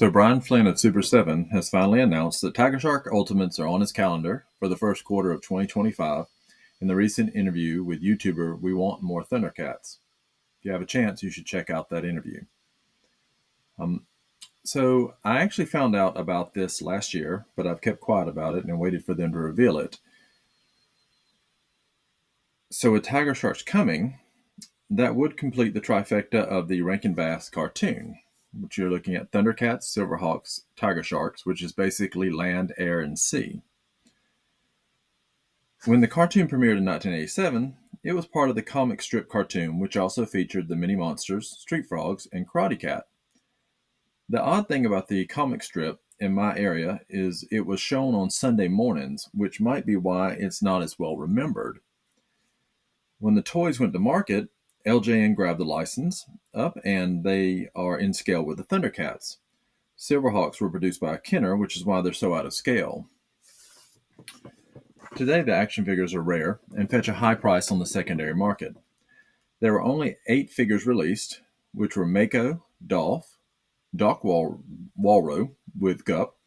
So Brian Flynn of Super 7 has finally announced that Tiger Shark Ultimates are on his calendar for the first quarter of 2025 in the recent interview with YouTuber We Want More Thundercats. If you have a chance, you should check out that interview. So I actually found out about this last year, but I've kept quiet about it and waited for them to reveal it. So with Tiger Sharks coming, that would complete the trifecta of the Rankin Bass cartoon, which you're looking at Thundercats, Silverhawks, Tiger Sharks, which is basically land, air, and sea. When the cartoon premiered in 1987, it was part of the comic strip cartoon, which also featured the Mini Monsters, Street Frogs, and Karate Cat. The odd thing about the comic strip in my area is it was shown on Sunday mornings, which might be why it's not as well remembered. When the toys went to market, LJN grabbed the license up, and they are in scale with the Thundercats. Silverhawks were produced by Kenner, which is why they're so out of scale. Today, the action figures are rare and fetch a high price on the secondary market. There were only 8 figures released, which were Mako, Dolph, Doc Walro with Gup,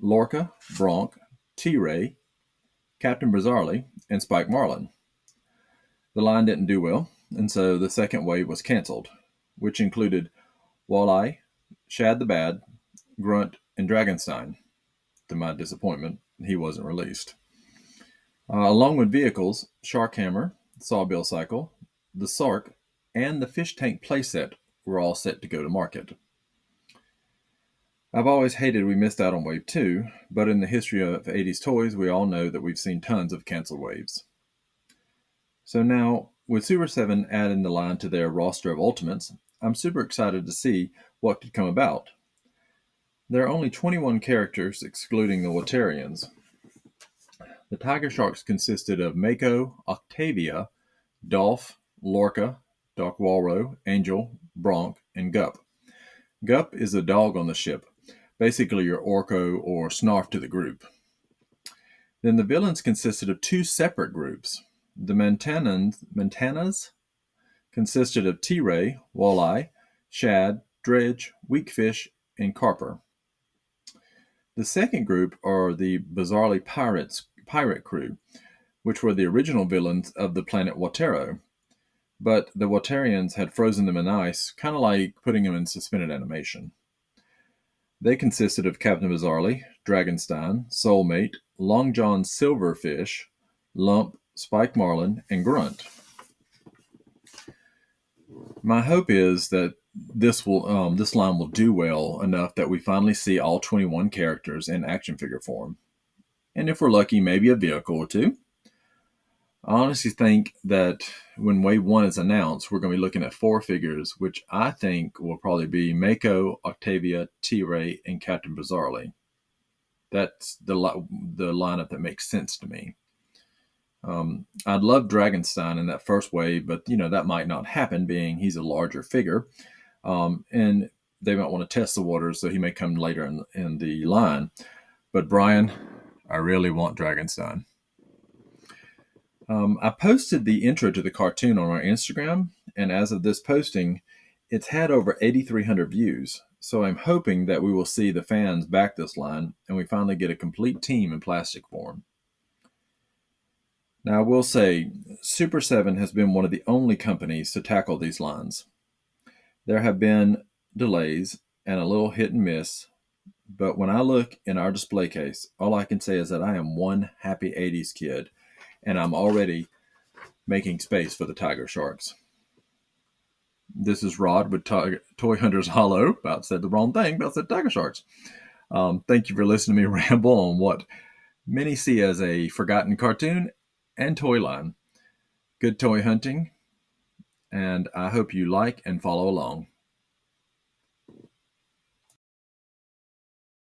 Lorca, Bronk, T-Ray, Captain Bizarrely, and Spike Marlin. The line didn't do well, and so the second wave was canceled, which included Walleye, Shad the Bad, Grunt, and Dragonstein. To my disappointment, he wasn't released. Along with vehicles, Sharkhammer, Sawbill Cycle, the Sark, and the Fish Tank playset were all set to go to market. I've always hated we missed out on Wave 2, but in the history of 80s toys, we all know that we've seen tons of canceled waves. So now, with Super 7 adding the line to their roster of Ultimates, I'm super excited to see what could come about. There are only 21 characters, excluding the Watarians. The Tiger Sharks consisted of Mako, Octavia, Dolph, Lorca, Doc Walro, Angel, Bronk, and Gup. Gup is a dog on the ship, basically your Orko or Snarf to the group. Then the villains consisted of 2 separate groups. The Mantanas consisted of T-Ray, Walleye, Shad, Dredge, Weakfish, and Carper. The second group are the Bizarrely pirate crew, which were the original villains of the planet Watero. But the Watarians had frozen them in ice, kind of like putting them in suspended animation. They consisted of Captain Bizarrely, Dragonstein, Soulmate, Long John Silverfish, Lump, Spike Marlin, and Grunt. My hope is that this line will do well enough that we finally see all 21 characters in action figure form. And if we're lucky, maybe a vehicle or 2. I honestly think that when Wave 1 is announced, we're going to be looking at 4 figures, which I think will probably be Mako, Octavia, T-Ray, and Captain Bizarrely. That's the lineup that makes sense to me. I'd love Dragonstein in that first wave, but that might not happen, being he's a larger figure, and they might want to test the waters, so he may come later in the line. But Brian, I really want Dragonstein. I posted the intro to the cartoon on our Instagram, and as of this posting, it's had over 8,300 views. So I'm hoping that we will see the fans back this line, and we finally get a complete team in plastic form. Now, I will say, Super 7 has been one of the only companies to tackle these lines. There have been delays and a little hit and miss, but when I look in our display case, all I can say is that I am one happy 80s kid, and I'm already making space for the Tiger Sharks. This is Rod with Toy Hunters Hollow. About said the wrong thing, about said Tiger Sharks. Thank you for listening to me ramble on what many see as a forgotten cartoon and toy line. Good toy hunting, and I hope you like and follow along.